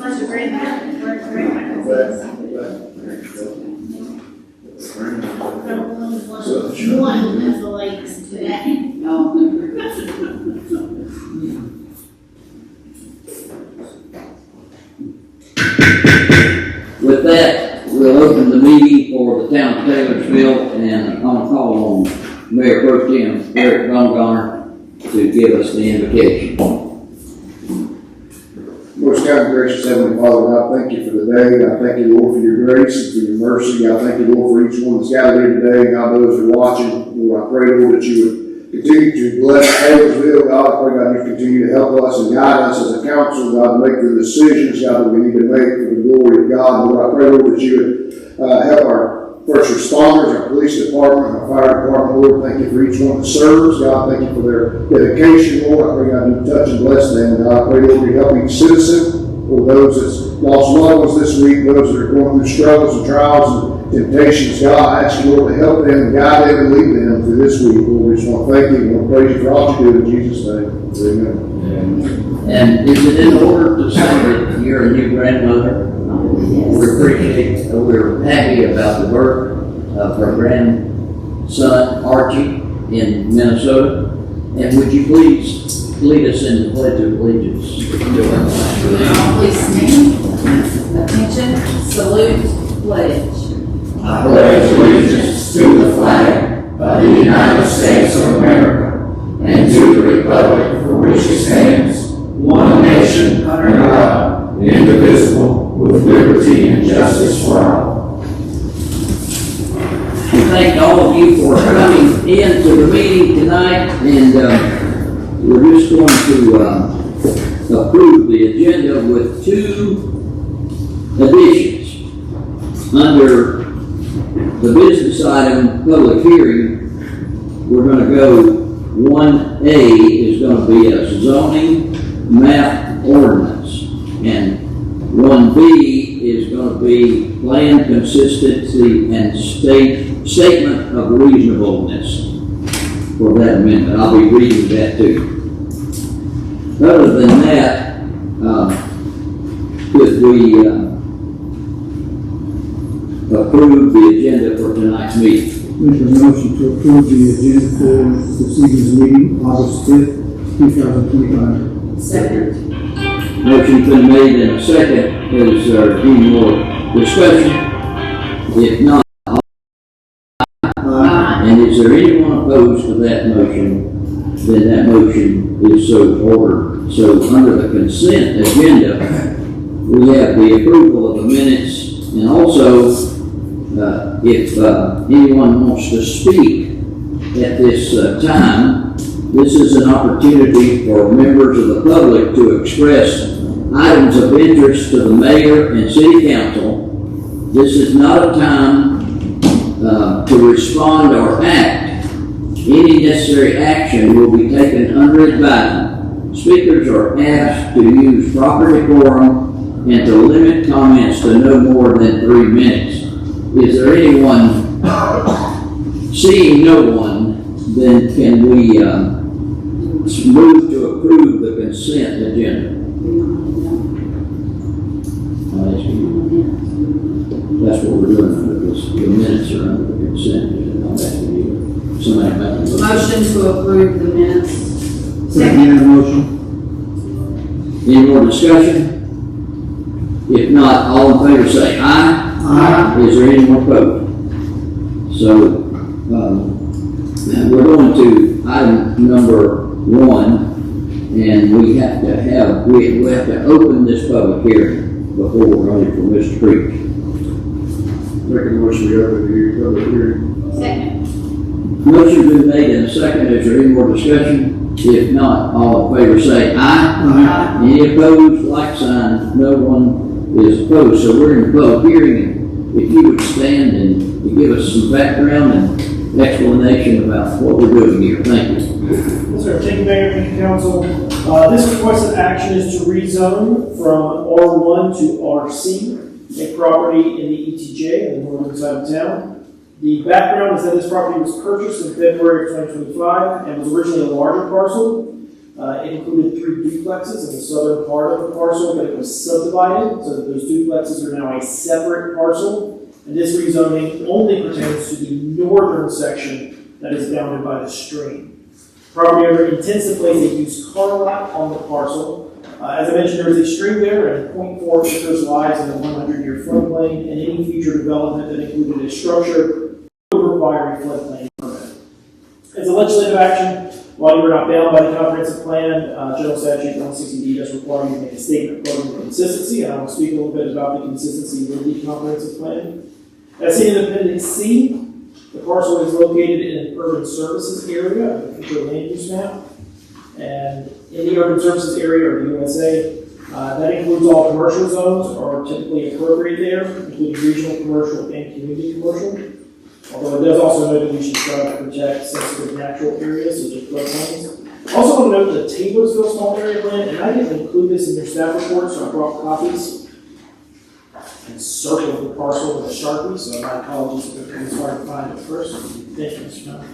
Much agreement. One of the ladies today. With that, we'll open the meeting for the town of Taylorsville, and I'm going to call on Mayor Pro Tem Eric Baumgartner to give us the invocation. Most kind and gracious Heavenly Father, God, thank you for the day. I thank you, Lord, for your grace and for your mercy. I thank you, Lord, for each one that's gathered here today. God, those who are watching, Lord, I pray, Lord, that you would continue to bless Taylorsville. God, I pray, God, you continue to help us and guide us as a council, God, to make the decisions, God, that we need to make for the glory of God. Lord, I pray, Lord, that you would help our first responders, our police department, our fire department. Lord, thank you for each one that serves. God, thank you for their dedication. Lord, I pray, God, you touch and bless them. God, I pray, Lord, you help each citizen, or those that's lost loved ones this week, those that are going through struggles and trials and temptations. God, I ask you, Lord, to help them, guide them, and lead them through this week. Lord, we just want to thank you and want to praise you for all you do in Jesus' name. Amen. And is it in order to say that you're a new grandmother? We're happy about the birth of our grandson Archie in Minnesota. And would you please lead us in the Pledge of Allegiance? Please stand. Attention. Salute. Pledge. I pledge allegiance to the flag of the United States of America and to the republic for which it stands, one nation under God, indivisible, with liberty and justice for all. Thank all of you for coming into the meeting tonight, and we're just going to approve the agenda with two additions. Under the business item public hearing, we're going to go 1A is going to be a zoning map ordinance, and 1B is going to be plan consistency and statement of reasonableness for that amendment. I'll be reading that too. Other than that, could we approve the agenda for tonight's meeting? Make a motion to approve the agenda for this evening's meeting, August 5th, 2025. Second. Motion's been made and a second. Is there any more discussion? If not, and is there anyone opposed to that motion? Then that motion is so ordered. So under the consent agenda, we have the approval of the minutes, and also if anyone wants to speak at this time, this is an opportunity for members of the public to express items of interest to the mayor and city council. This is not a time to respond or act. Any necessary action will be taken under advisement. Speakers are asked to use proper decorum and to limit comments to no more than 3 minutes. Is there anyone? Seeing no one, then can we move to approve the consent agenda? That's what we're doing under this. The minutes are under the consent agenda. I'm asking you. Somebody make a motion. Motion to approve the minutes. Second that motion. Any more discussion? If not, all in favor say aye. Aye. Is there any more opposed? So, we're going to item number 1, and we have to open this public hearing before we're ready for Mr. Creech. Make a motion to open the public hearing. Second. Motion's been made and a second. Is there any more discussion? If not, all in favor say aye. Aye. Any opposed, like sign. No one is opposed. So we're in the public hearing. If you would stand and give us some background and explanation about what we're doing here. Thank you. Yes, sir. Thank you, Mayor. Thank you, Council. This requested action is to rezone from R1 to RC, a property in the ETJ on the northern side of town. The background is that this property was purchased in February of 2025 and was originally a larger parcel. It included 3 duplexes in the southern part of the parcel, but it was subdivided, so that those duplexes are now a separate parcel. And this rezoning only pertains to the northern section that is bounded by the stream. Property owner intends to place a used car lot on the parcel. As I mentioned, there is a stream there, and 0.4 acres lies in the 100-year floodplain, and any future development that included a structure would require a floodplain permit. As a legislative action, while you are not bound by the comprehensive plan, General Statute 160D does require you to make a statement regarding consistency, and I will speak a little bit about the consistency with the comprehensive plan. As seen in Appendix C, the parcel is located in an urban services area of the future land use map. And in the urban services area, or the USA, that includes all commercial zones are typically appropriate there, including regional commercial and community commercial. Although it does also note that we should try to protect sensitive natural areas such as floodplains. Also want to note the Taylorsville small area plan, and I didn't include this in your staff report, so I brought copies and circled the parcel with a Sharpie, so my apologies if it was hard to find at first. Thank you, Mr. Chairman.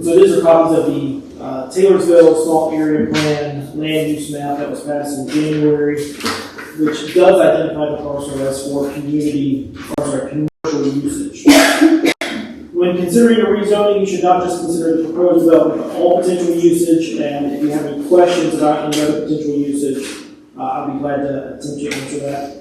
So these are copies of the Taylorsville small area plan land use map that was passed in January, which does identify the parcel as for commercial usage. When considering a rezoning, you should not just consider the proposed development, but all potential usage, and if you have any questions about any other potential usage, I'll be glad to attempt to answer that.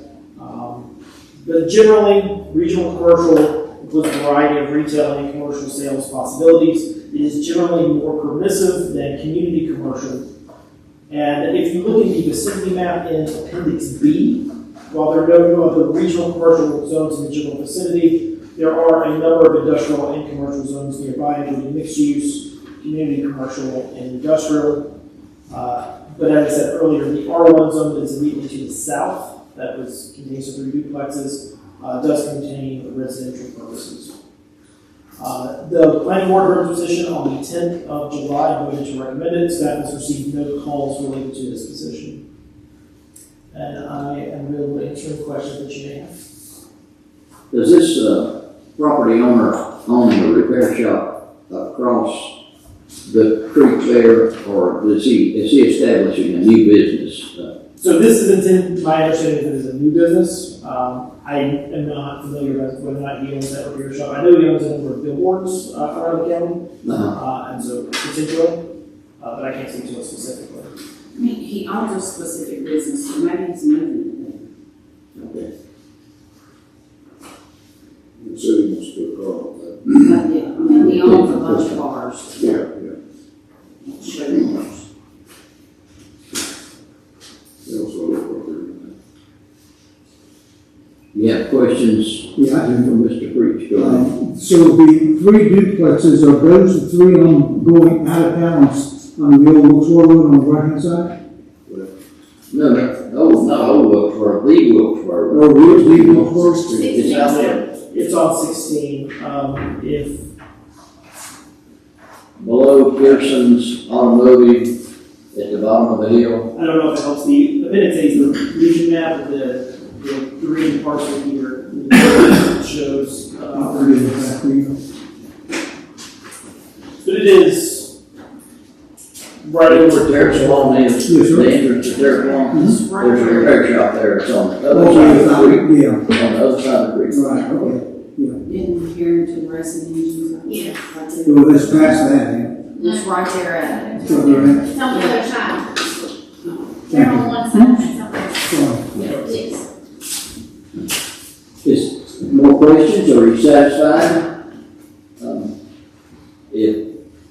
But generally, regional commercial includes a variety of retail and commercial sales possibilities. It is generally more permissive than community commercial. And if you look at the vicinity map in Appendix B, while there are no other regional commercial zones in the general vicinity, there are a number of industrial and commercial zones nearby, including mixed use, community commercial, and industrial. But as I said earlier, the R1 zone that is immediately to the south, that contains 3 duplexes, does contain residential purposes. The planning board heard position on the 10th of July and voted to recommend it. Staff has received no calls related to this position. And I am available to answer any questions that you may have. Does this property owner own the repair shop across the creek there, or is he establishing a new business? So this is intended, my understanding is it is a new business. I am not familiar with whether or not he owns that repair shop. I know he owns a number of billboards around the county, and so potentially, but I can't speak to it specifically. I mean, he owns a specific business, so maybe he's moving Okay. The city wants to put a car on that. it. But yeah, I mean, he owns a bunch of bars. Yeah. Sugar bars. They also look appropriate. You have questions Yeah, I do. from Mr. Preach? Go ahead. So the 3 duplexes, are those the 3 on going out of town on the old Wilkesboro Road on the right hand side? No, Wilkesboro, the Wilkesboro. Or where's the Wilkesboro? It's out there. It's on 16. If Below Pearson's Automotive at the bottom of the hill. I don't know if it helps the appendix A is the region map of the green parcel here. It shows, I'll forget it back for you. but it is right over There's there. one is, Yes, sir. the entrance to their one. It's right There's a there. repair shop there. It's on the Oh, other side of the creek. yeah, On the other side of the creek. right, okay, Getting here into the rest of the engines. Yeah. Right there. so that's past that, yeah. It's right there at it. So, all right. It's on the other side. They're on one side and something. So, Yes. Is more questions, or are you satisfied?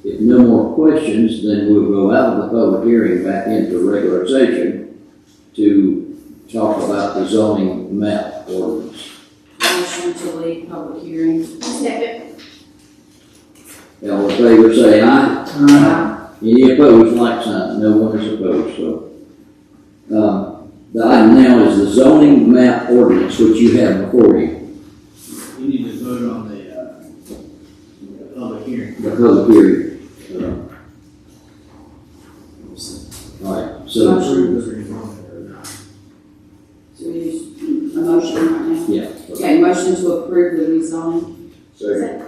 If no more questions, then we'll go out of the public hearing back into regular session to talk about the zoning map ordinance. Motion to leave public hearing. Second. All in favor, say aye. Any opposed, like sign. No one is opposed, so. The item now is the zoning map ordinance, which you have before you, You need to vote on the public hearing. the public hearing. All right, so, So we use a motion right now. yeah. Okay, motion to approve the rezoning. Second.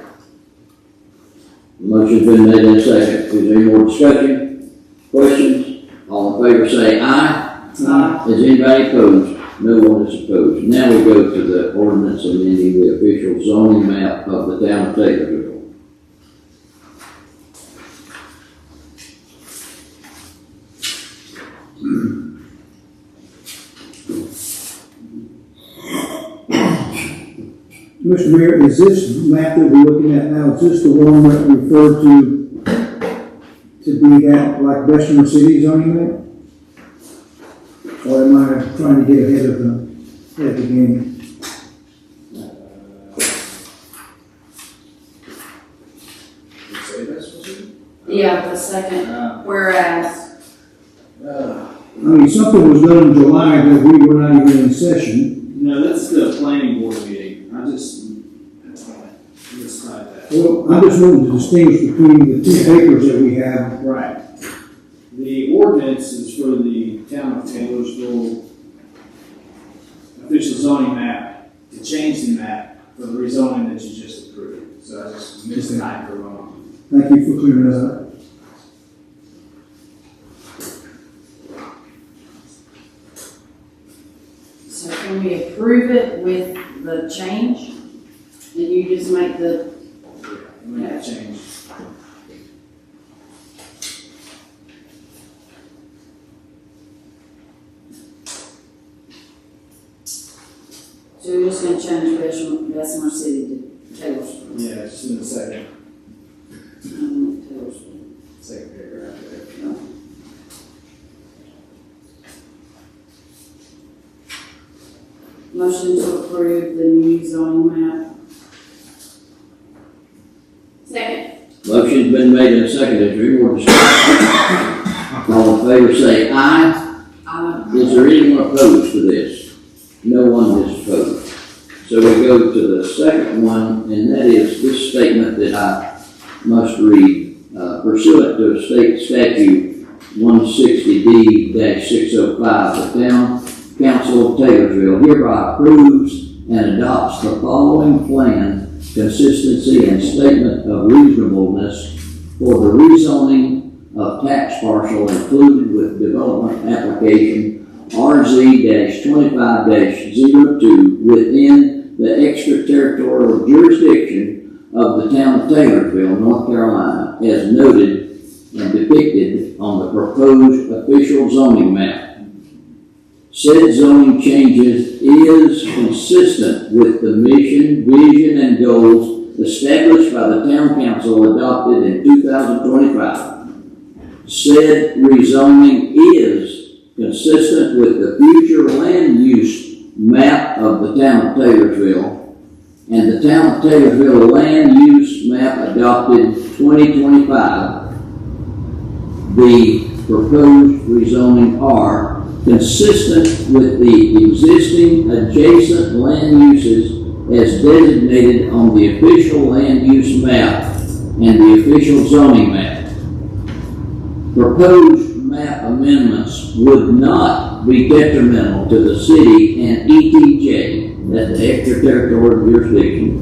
Motion's been made in second. Is there any more discussion? Questions? All in favor say aye. Aye. Is anybody opposed? No one is opposed. Now we go to the ordinance amending the official zoning map of the town of Taylorville. Mr. Mayor, is this map that we're looking at now, is this the one that referred to be that like Bessemer City zoning map? Or am I trying to get ahead of the game? Yeah, the second, whereas, I mean, something was done in July that we were not even in session. No, that's the planning board meeting. I just mistyped that. Well, I just wanted to distinguish between the two papers that we have. Right. The ordinance is for the town of Taylorsville official zoning map, to change the map for the rezoning that you just approved. So I just mistyped it wrong. Thank you for clearing that up. so can we approve it with the change? And you just make the, Make that change. so you're just gonna change Bessemer City to Taylorsville? Yeah, just in the second Taylorsville. paragraph there. Motion to approve the new zoning map. Second. Motion's been made and seconded. Is there any more discussion? All in favor say aye. Is there anyone opposed to this? No one is opposed. So we go to the second one, and that is this statement that I must read. Pursuant to state statute 160D-605, the town council of Taylorsville hereby approves and adopts the following plan, consistency, and statement of reasonableness for the rezoning of tax parcel included with development application RZ-25-02 within the extraterritorial jurisdiction of the town of Taylorsville, North Carolina, as noted and depicted on the proposed official zoning map. Said zoning changes is consistent with the mission, vision, and goals established by the town council adopted in 2025. Said rezoning is consistent with the future land use map of the town of Taylorsville and the town of Taylorsville land use map adopted 2025. The proposed rezoning are consistent with the existing adjacent land uses as designated on the official land use map and the official zoning map. Proposed map amendments would not be detrimental to the city and ETJ, that's the extraterritorial jurisdiction.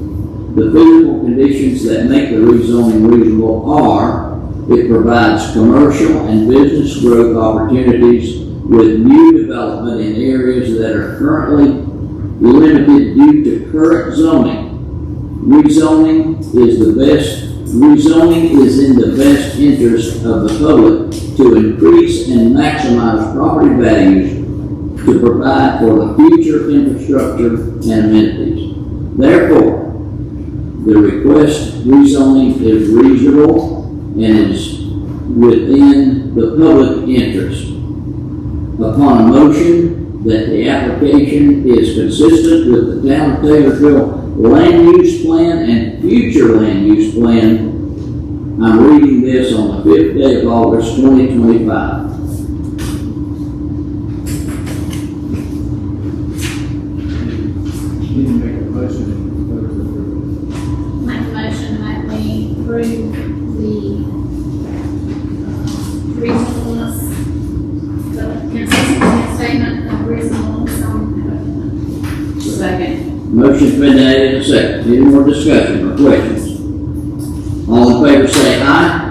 The physical conditions that make the rezoning reasonable are: it provides commercial and business growth opportunities with new development in areas that are currently limited due to current zoning. Rezoning is in the best interest of the public to increase and maximize property values to provide for the future infrastructure and amenities. Therefore, the request rezoning is reasonable and is within the public interest. Upon a motion that the application is consistent with the town of Taylorsville land use plan and future land use plan, I'm reading this on the 5th day of August, 2025. You need to make a motion and vote to approve. Make a motion that we approve the reasonableness, the consistency statement of reasonableness on Second. Motion's been made and seconded. Any more discussion or questions? All in favor say aye.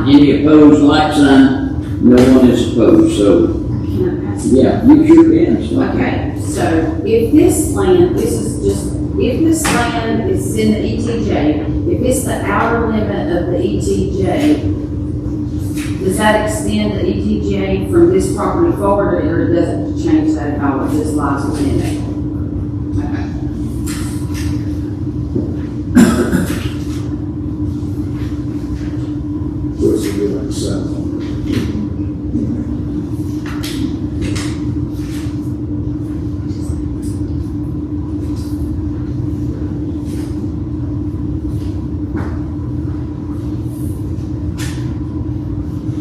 Any Any opposed, like sign? No one is opposed, so, Can I ask? yeah, you sure can. so. Okay, so if this land, if this land is in the ETJ, if it's the outer limit of the ETJ, does that extend the ETJ from this property forward, or does it change that at all, it just lies within it? Okay. What's it do like south?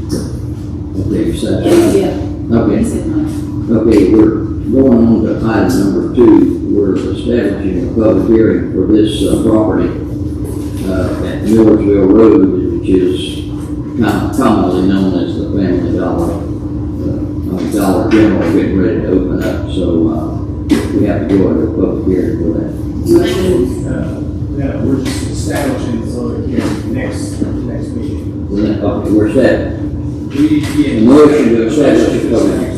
Okay, so, Yeah. okay. He said no. Okay, we're going on to item number 2. We're establishing a public hearing for this property at Millersville Road, which is kind of commonly known as the Family Dollar. Dollar General getting ready to open up, so we have to go into a public hearing for that. No, we're just establishing the public hearing next meeting. Okay, where's that? We, A motion to establish a public hearing.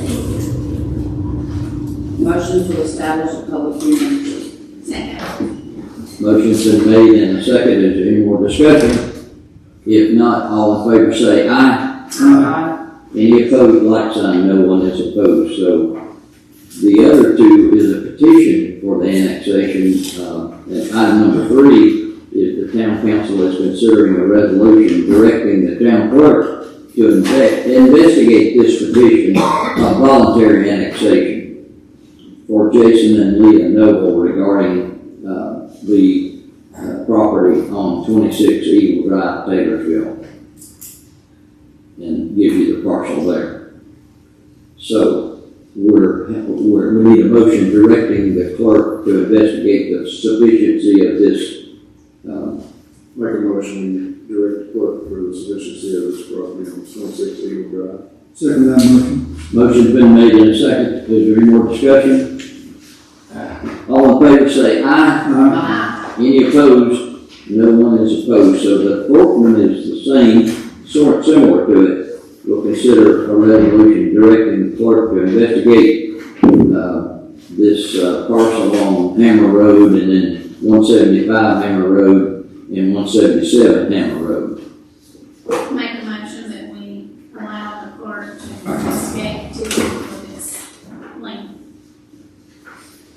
Motion to establish a public hearing. Second. Motion's been made and seconded. Is there any more discussion? If not, all in favor say aye. Aye. Any opposed, like sign, no one is opposed. So the other 2 is a petition for the annexation. And item number 3 is the town council is considering a resolution directing the town clerk to investigate this petition of voluntary annexation for Jason and Leah Noble regarding the property on 26 Eagle Drive, Taylorsville. And give you the parcel there. So we need a motion directing the clerk to investigate the sufficiency of this. Make a motion, we direct the clerk for the sufficiency of this property on 26 Eagle Drive. Second that motion. Motion's been made in a second. Is there any more discussion? All in favor say aye. Aye. Any opposed? No one is opposed. So the 4th one is the same. Similar to it, we'll consider a resolution directing the clerk to investigate this parcel on Hammer Road and then 175 Hammer Road and 177 Hammer Road. Make a motion that we allow the clerk to investigate activity for this land.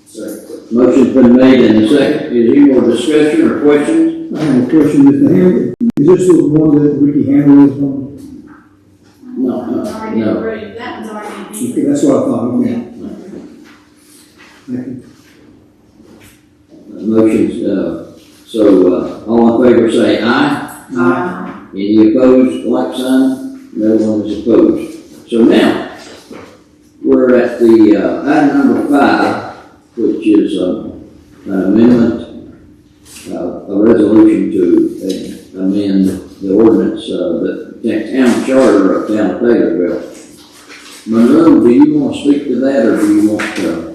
Second. Motion's been made and a second. Is there any more discussion or questions? I have a question, is this the one that Ricky Hammer is on? No, That one's already been no. approved. That one's already been. Okay, that's what I thought, okay. Thank you. Motion's, all in favor say aye. Aye. Any opposed, like sign? No one is opposed. So now, we're at the item number 5, which is an amendment, a resolution to amend the ordinance, the town charter of town of Taylorville. Monroe, do you want to speak to that, or do you want to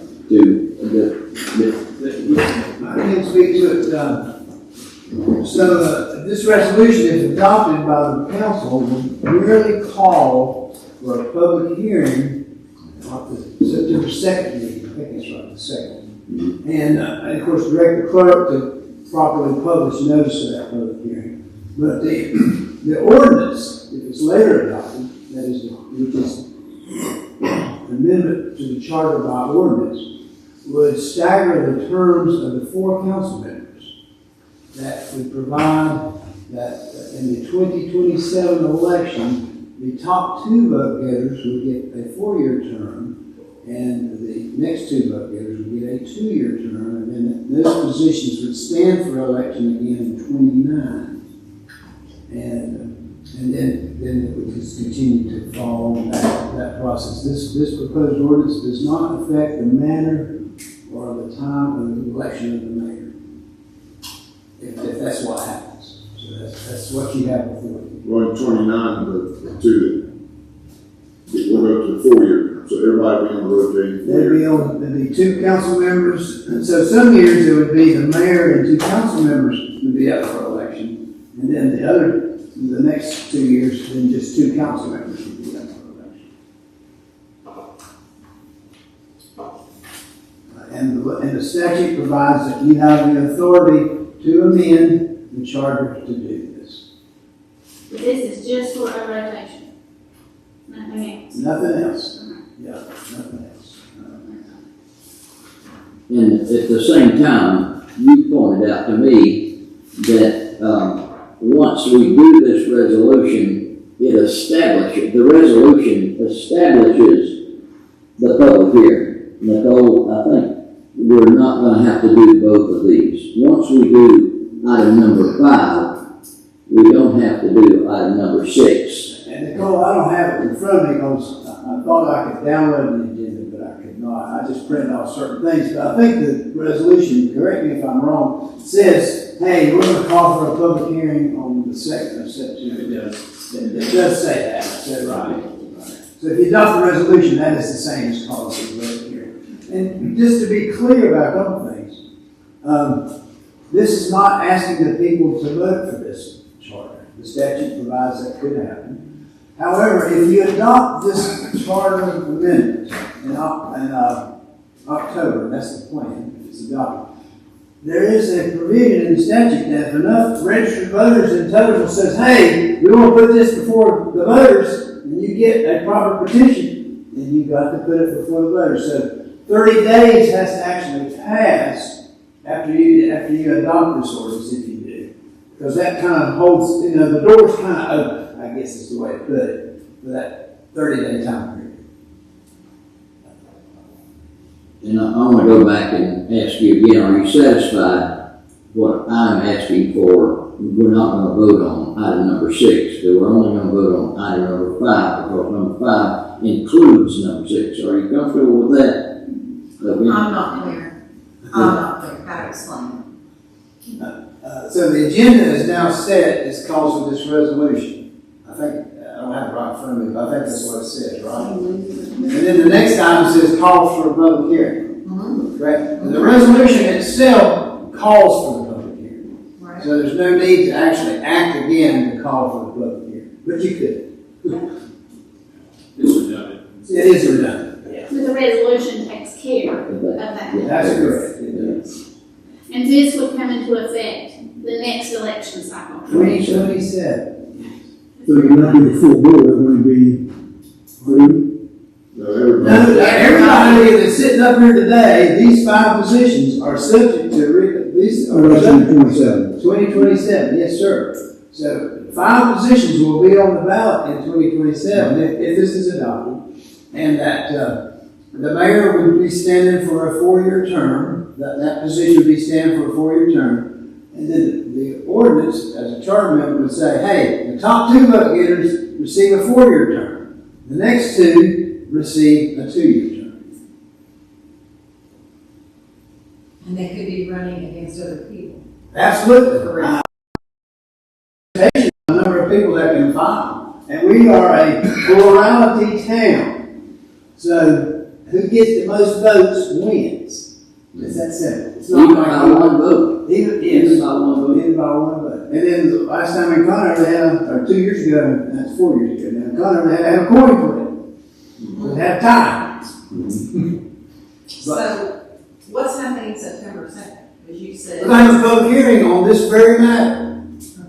I can speak to it. So this resolution, if adopted by the council, will merely call for a public hearing on the September 2nd meeting. I think that's right, the 2nd. And of course, direct the clerk to properly publish notice of that public hearing. But the ordinance, if it's later adopted, that is, which is amendment to the charter by ordinance, would stagger the terms of the 4 council members. That would provide that in the 2027 election, the top 2 vote getters would get a 4-year term, and the next 2 vote getters would get a 2-year term, and then those positions would stand for election again in 29. And then it would just continue to follow that process. This proposed ordinance does not affect the manner or the time of the election of the mayor, if that's what happens. So that's what you have before you. Well, in 29, the 2 that we'll go to the 4-year, so everybody will be on the rotating 4-year. There'd be 2 council members, and so some years it would be the mayor and 2 council members would be up for election, and then the other in the next 2 years, then just 2 council members can do that election. And the statute provides that you have the authority to amend the charter to do this. But this is just for a rotation. Nothing else. Nothing else. Yeah, nothing else. And at the same time, you pointed out to me that, once we do this resolution, the resolution establishes the public hearing. Nicole, I think we're not gonna have to do both of these. Once we do item number 5, we don't have to do item number 6. And Nicole, I don't have it in front of me because I thought I could download the agenda, but I could not. I just printed off certain things. But I think the resolution, correct me if I'm wrong, says, hey, we're going to call for a public hearing on the 2nd of September. It does. It does say that. Is that right? So if you adopt the resolution, that is the same as calling for a public hearing. And just to be clear about a couple things, this is not asking the people to vote for this charter. The statute provides that could happen. However, if you adopt this charter amendment in October, that's the plan, if it's adopted, there is a provision in the statute that if enough registered voters in total says, hey, we want to put this before the voters, and you get a proper petition, then you've got to put it before the voters. So 30 days has to actually pass after you adopt this ordinance, if you do. Because that kind of holds, the door's kind of open. I guess is the way to put it, for that 30-day time period. And I want to go back and ask you again, are you satisfied what I'm asking for? We're not going to vote on item number 6, but we're only going to vote on item number 5, because number 5 includes number 6. Are you comfortable with that? Okay. I'm not clear. I'm not clear how to explain So the agenda is now set as calls for this resolution. I think, I don't have it right in front of me, but I think that's what it says, right? And then the next item says calls for a public hearing. Correct? And the resolution itself calls for the public hearing. Right. So there's no need to actually act again to call for the public hearing. But you could. It's redundant. It is redundant. But the resolution takes care of that. That's correct. It is. And this would come into effect the next election cycle. 2027. So it would not be the full board, it would be 3. No, everybody that's sitting up here today, these 5 positions are subject to these are Election subject 27. 2027, yes, sir. So 5 positions will be on the ballot in 2027 if this is adopted. And that the mayor would be standing for a 4-year term, that position would be standing for a 4-year term. And then the ordinance, as a charter member, would say, hey, the top 2 vote getters receive a 4-year term. The next 2 receive a 2-year term. And they could be running against other people. Absolutely. A number of people that can file. And we are a plurality town. So who gets the most votes wins. It's that simple. It's not Even like by one vote. Even by one vote. And then the last time in Conner, they had, or 2 years ago, that's 4 years ago now, Conner, they had a coin flip. They had time. So, what's happening September 2nd? As you said. We're going to have a public hearing on this very matter.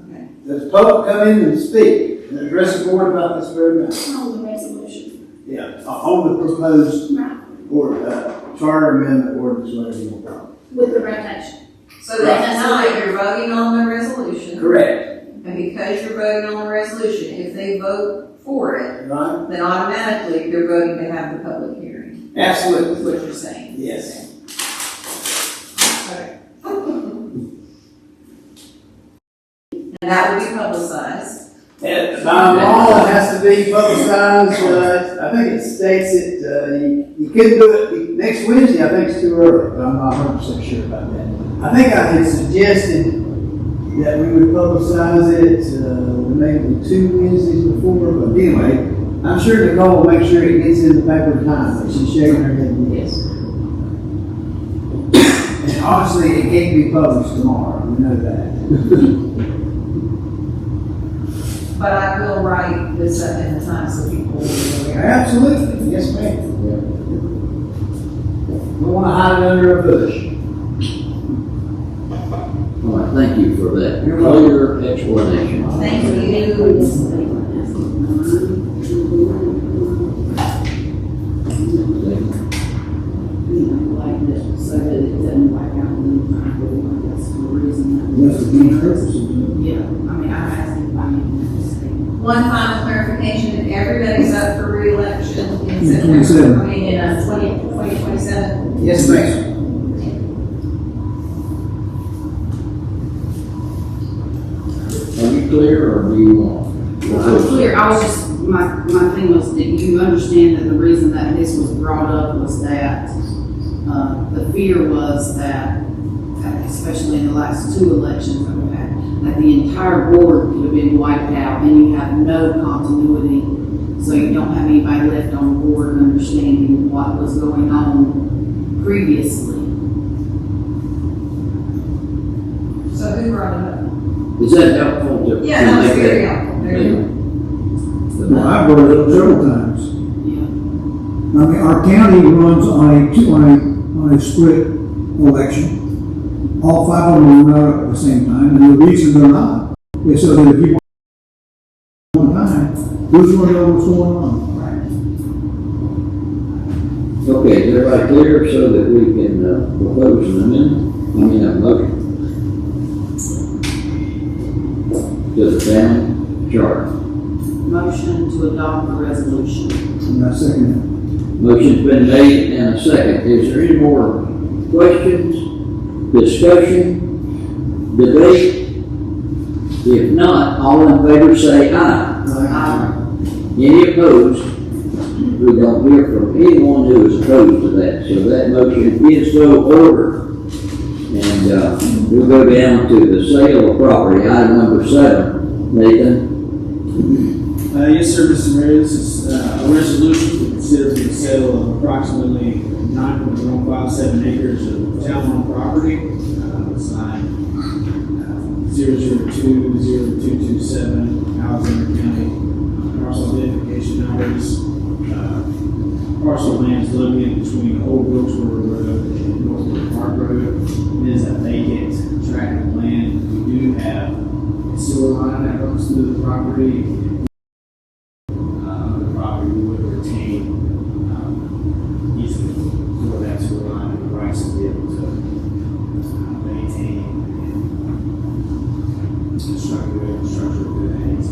Okay. The public come in and speak and address the board about this very matter. On the resolution. Yeah, on the proposed Right. charter amendment ordinance, whatever you want to call it. With the rotation. So that tonight, you're voting on the resolution. Correct. And because you're voting on the resolution, if they vote for it, Right? then automatically they're voting to have the public hearing. That's Absolutely. what you're saying. Yes. Okay. And that will be publicized. And by law, it has to be publicized, I think it states it, you couldn't do it next Wednesday, I think it's too early, but I'm not 100% sure about that. I think I had suggested that we would publicize it, maybe 2 Wednesdays before, but anyway, I'm sure Nicole will make sure it gets in the paper in time, but she's shaking her head yes. And obviously, it can't be published tomorrow, we know that. But I will write this up in the time so people will be aware. Absolutely, yes, ma'am. Don't wanna hide it under a bush. All right, thank you for that You're welcome. clear explanation. Thank you. So that it doesn't wipe out the, that's the reason. That's the main purpose of it. Yeah, I mean, I'm asking, One final clarification, if everybody's up for reelection in In September, 27. I mean, in 2027. Yes, ma'am. Are you clear, or do you want? I'm clear, I was just, my thing was that you understand that the reason that this was brought up was that, the fear was that, especially in the last two elections that we've had, that the entire board could have been wiped out and you have no continuity. So you don't have anybody left on the board understanding what was going on previously. So who brought it up? Is that helpful to? Yeah, to that was make very that- helpful, very helpful. Well, I brought it up several times. Yeah. I mean, our county runs on a split election. All five of them are not at the same time, and the reason they're not is so that if you want one time, who's going to know what's going on? Okay, is everybody clear so that we can propose an amendment? I mean, a motion to the family charter. Motion to adopt the resolution. And I second Motion's been made and a second. Is there any more questions, discussion, debate? If not, all in favor say aye. Any opposed? We don't hear from anyone who is opposed to that, so that motion is so ordered. And we'll go down to the sale of property, item number 7. Nathan? Yes, sir, Mr. Mayor, this is a resolution to consider the sale of approximately 9.157 acres of town-owned property. Signed 0020227, Alexander County, parcel identification numbers. Parcel of land is located between Old Wilkesboro Road and Northwood Park Road. It is a vacant tract of land. We do have a sewer line that runs through the property. The property would retain easily for that sewer line and the rights to be able to maintain and construct good infrastructure good hands.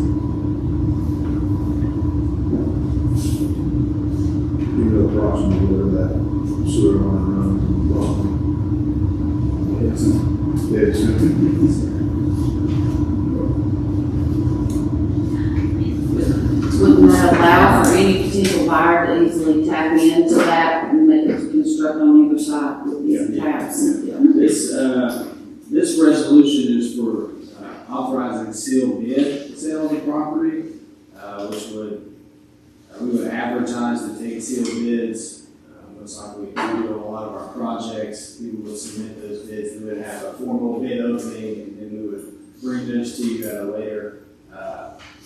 You know approximately where that sewer line runs, roughly. Wouldn't that allow for any potential buyer to easily tap into that and make it construct on either side with these taps? Yeah. This resolution is for authorizing sealed bid sale of the property, which we would advertise to take sealed bids. Looks like we do a lot of our projects. People would submit those bids. We would have a formal bid opening, and then we would bring those to you at a later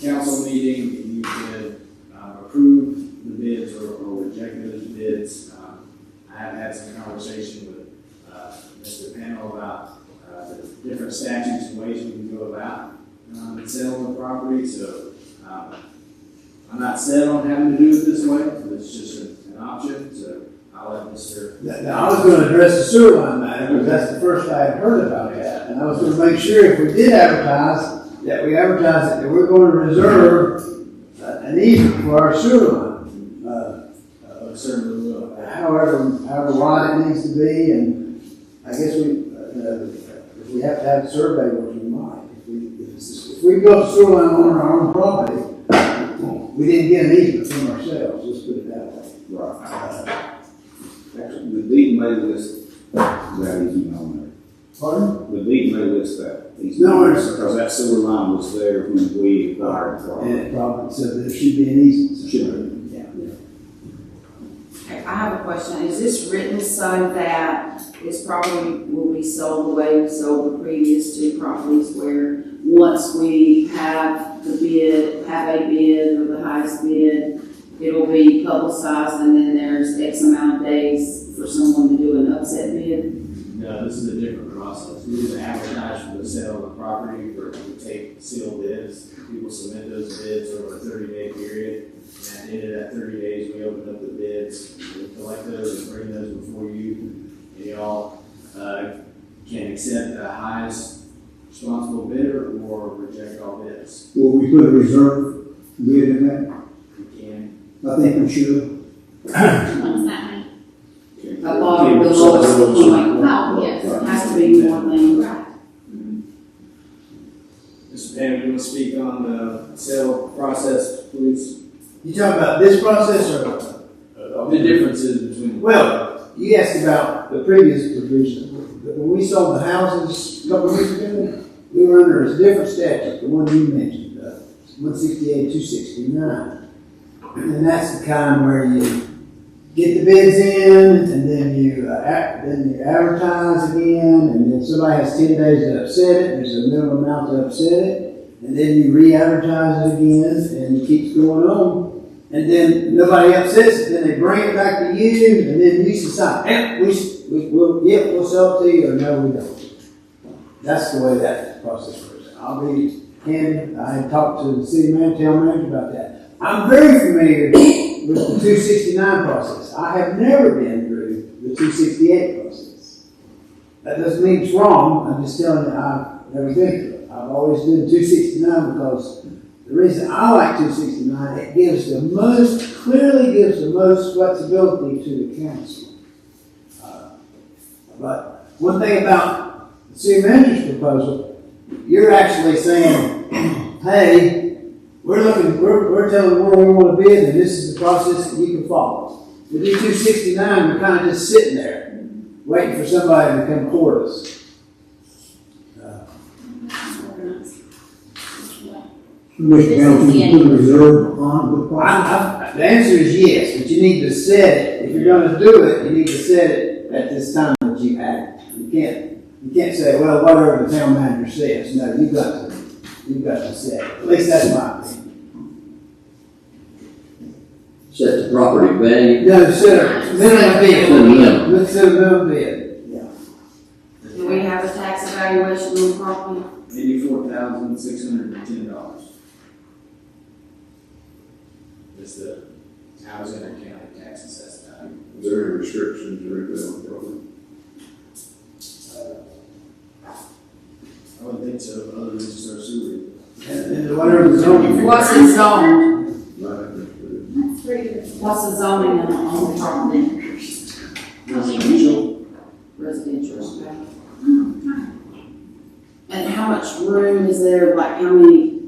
council meeting, and you could approve the bids or reject those bids. I have had some conversation with Mr. Pennell about the different statutes and ways we can go about selling the property. So I'm not set on having to do it this way. It's just an option. So I'll let Mr. Now, I was gonna address the sewer line matter, because that's the first I had heard about that. And I was gonna make sure if we did advertise, that we advertise it, that we're gonna reserve an easement for our sewer line. Certainly will. However wide it needs to be, and I guess if we have to have a survey, which we might. If we built a sewer line on our own property, we didn't get an easement from ourselves, let's put it that way. Right. Actually, the deed may list that easement on there. Pardon? The deed may list that easement. No, it's- Because that sewer line was there when we acquired the property. And it probably said there should be an easement. Should Yeah. Okay, I have a question. Is this written so that this property will be sold the way we sold the previous two properties where once we have a bid or the highest bid, it'll be publicized and then there's X amount of days for someone to do an upset bid? No, this is a different process. We just advertise for the sale of the property, or we take sealed bids. People submit those bids over a 30-day period. And at the end of that 30 days, we open up the bids, we collect those and bring those before you. And y'all can accept the highest responsible bidder or reject all bids. Will we put a reserve bid in that? You can. I think we should. What does that mean? A lot of the lowest point, Oh, yes. has to be more than. Right. Mr. Pam, you want to speak on the sale process, please? You talking about this process or? The differences between. Well, you asked about the previous provision. When we sold the houses a couple of years ago, we were under a different statute, the one you mentioned, 168, 269. And that's the kind where you get the bids in, and then you advertise again, and then somebody has 10 days to upset it, there's a minimum amount to upset it, and then you re-advertise it again, and it keeps going on. And then nobody upsets it, then they bring it back to you, and then you decide, we'll sell it to you, or no, we don't. That's the way that process works. I'll be candid, I had talked to the city manager, town manager about that. I'm very familiar with the 269 process. I have never been through the 268 process. That doesn't mean it's wrong, I'm just telling you I've never been through it. I've always done 269 because the reason I like 269, it clearly gives the most flexibility to the council. But one thing about the city manager's proposal, you're actually saying, hey, we're telling where we want to bid, and this is the process that you can follow. With the 269, we're kind of just sitting there, waiting for somebody to come court us. Mr. Council, you put a reserve on the process? The answer is yes, but you need to set it. If you're going to do it, you need to set it at this time that you have. You can't say, well, whatever the town manager says. No, you've got to set it. At least that's my opinion. Set the property value. No, set a minimum bid. Minimum. Let's set a minimum bid. Yeah. Do we have a tax evaluation on the property? $84,610. It's the Alexander County tax assessed value. Is there any restrictions or anything on the property? I wouldn't think so, other than just our sewer. And whatever the zoning. What's the zone? That's pretty good. What's the zoning on the property? Residential. Residential, okay. And how much room is there, like how many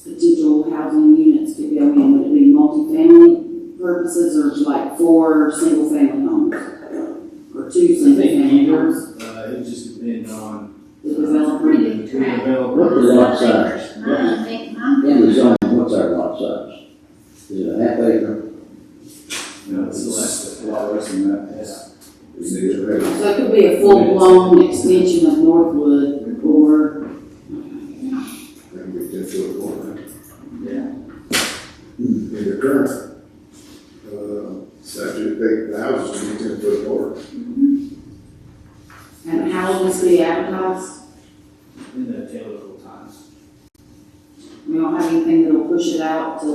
potential housing units to go in? Would it be multi-family purposes or like 4 single-family homes? Or 2 I think single-family either, homes? it just depends on The developer? What's the lot size? In the zone, what's our lot size? Is it a half acre? No, it's less than. A lot less than that. Yeah. It's niggas. So it could be a full-blown extension of Northwood or, That can be 10 foot long. Yeah. In the current, statute, the houses can be 10 foot apart. and how will this be advertised? In the typical times. We don't have anything that'll push it out to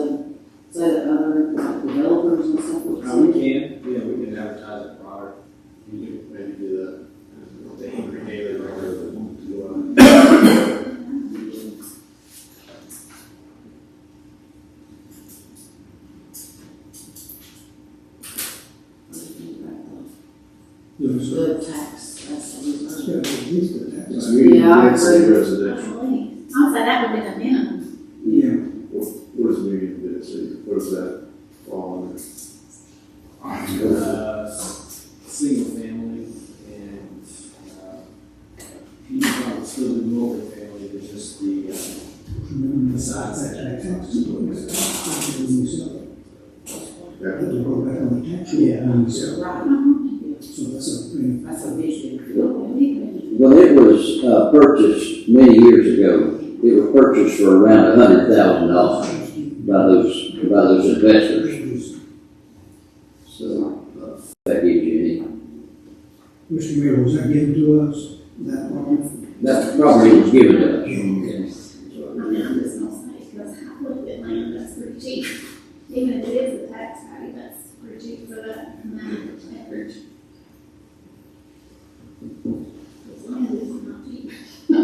say that other developers and stuff will We see it? can advertise it prior. You can maybe do the Henry Daily Record. The tax, that's the reason. It's medium Yeah, I density agree. residential. I'll say that would be the minimum. Yeah. What is medium density? What does that fall under? Single family and, you can probably still do multi-family, it's just the size that. Yeah. Yeah. Right. So that's a, That's a big deal. When it was purchased many years ago, it was purchased for around $100,000 by those investors. So, that gives you any. Mr. Mayor, was that given to us? That property was given to us. I mean, I'm just gonna say, because I looked at land, that's pretty cheap. Even if it is a tax value, that's pretty cheap for that amount of acreage. Because land is not cheap. All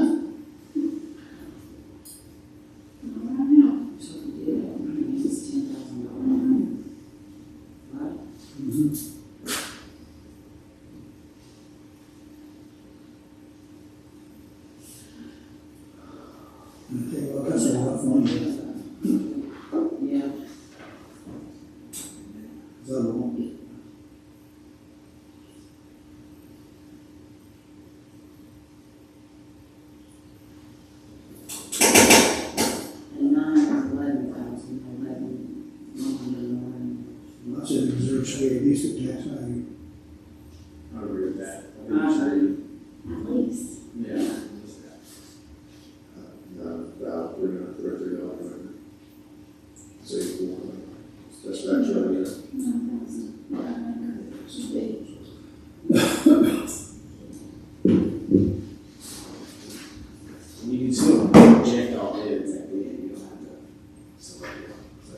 right now. So if we did it, it's $10,000. Right? Okay, well, that's a lot of fun. Yeah. Is that all? And mine is 11,000, 11,111. I said it deserves to be at least a tax value. I agree with that. I agree. At least. Yeah. About $333. Say $4. That's actually, yeah. 9,000. Should be. You can still reject all bids that we, you don't have to, somebody else, so.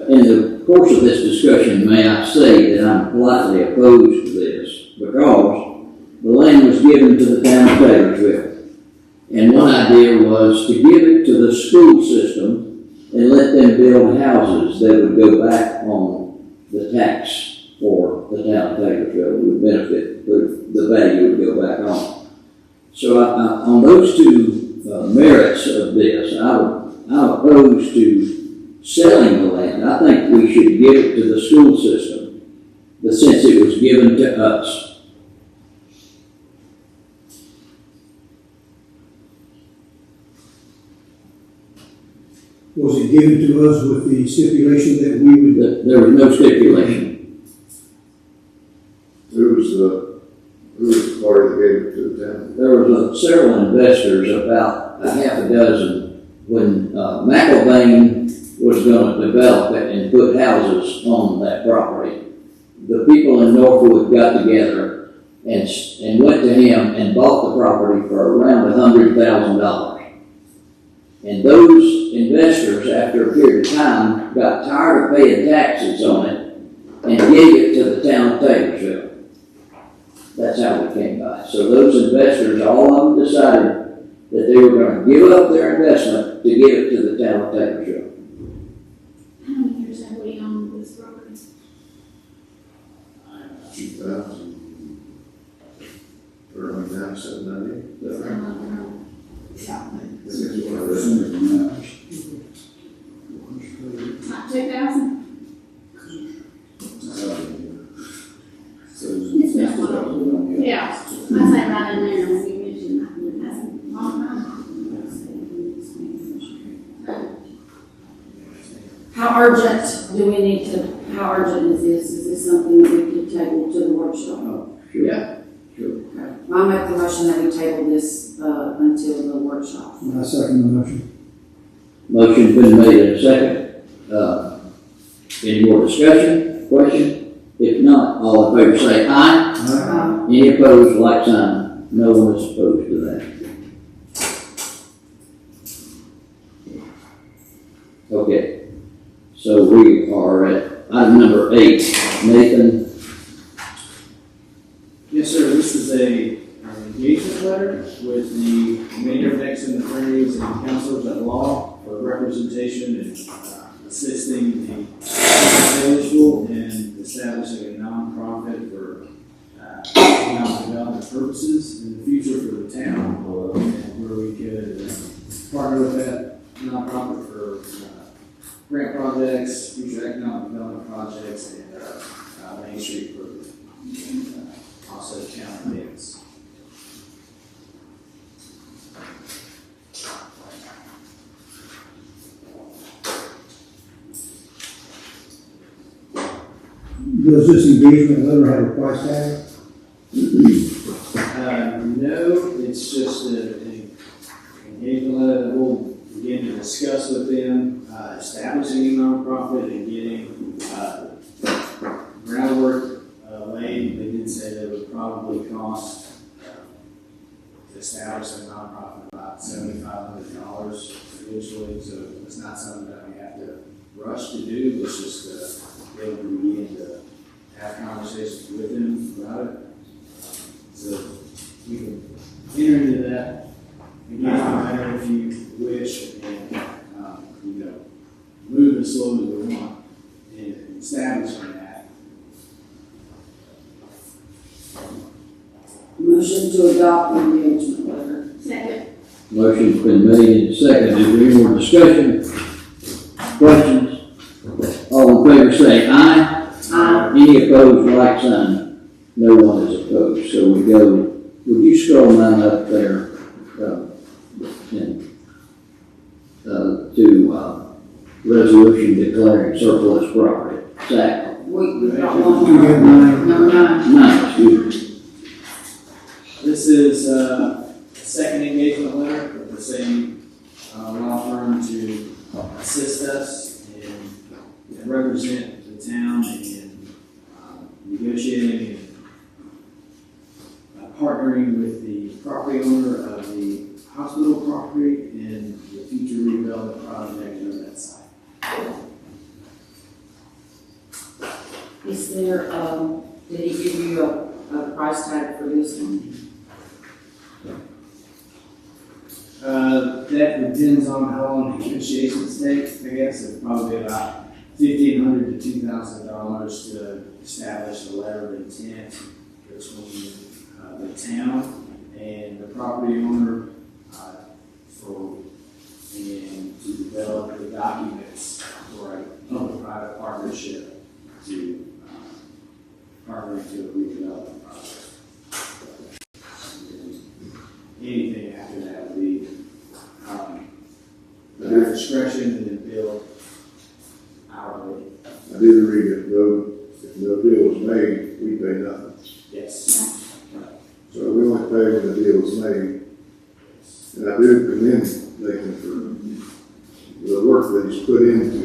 In the course of this discussion, may I say that I'm politely opposed to this because the land was given to the town of Taylorsville. And one idea was to give it to the school system and let them build houses that would go back on the tax for the town of Taylorsville. It would benefit, the value would go back on. So on those two merits of this, I'm opposed to selling the land. I think we should give it to the school system, but since it was given to us. Was it given to us with the stipulation that we would, There was no stipulation. Who was the party that gave it to the town? There was several investors, about a half a dozen, when McElvain was going to develop it and put houses on that property. The people in Northwood got together and went to him and bought the property for around $100,000. And those investors, after a period of time, got tired of paying taxes on it and gave it to the town of Taylorsville. That's how we came by. So those investors, all of them decided that they were going to give up their investment to give it to the town of Taylorsville. How many years have we owned this property? 2000. Or 1990. Is that right? That's what I read. Not 2000? So, It's been a while. Yeah, I say right in there when you mentioned that, that's a long time. How urgent do we need to, how urgent is this? Is this something that we could table to the workshop? Sure. Yeah. Sure. I'll make the motion that we table this until the workshop. I second the motion. Motion's been made in a second. Any more discussion, question? If not, all in favor say aye. Any opposed, like sign. No one is opposed to that. Okay. So we are at item number 8. Nathan, Yes, sir, this is an engagement letter with the mayor of Exton attorneys and counselors at law for representation and assisting the Taylor School and establishing a nonprofit for economic development purposes in the future for the town, and where we could partner with that nonprofit for grant projects, future economic development projects, and Main Street for also town events. Does this engagement letter have a price tag? No, it's just an engagement letter that we'll begin to discuss with them, establishing a nonprofit and getting, groundwork, laid. They did say that it would probably cost, to establish a nonprofit about $7,500 eventually, so it's not something that we have to rush to do, it's just to be able to begin to have conversations with them about it. So we can enter into that again, if you wish, and, move as slow as we want in establishing that. Motion to adopt the engagement letter. Second. Motion's been made and seconded. Is there any more discussion? Questions? All in favor say aye. Aye. Any opposed, like sign. No one is opposed. So we go, would you scroll down up there, to, resolution declaring surplus property. Zach? We've got one You get more. mine. Number 9. No, excuse me. This is a second engagement letter with the same law firm to assist us and represent the town in negotiating and partnering with the property owner of the hospital property and the future redevelopment project of that site. Is there, did he give you a price tag for this one? That depends on how long the negotiations take, I guess. It's probably about $1,500 to $2,000 to establish a letter of intent between the town and the property owner and to develop the documents for a public-private partnership to partner into a redevelopment project. Anything after that would be their discretion and then bill hourly. I did read it, though, if no deal was made, we pay nothing. Yes. So we only pay when the deal was made. And I do commend Nathan for the work that he's put into,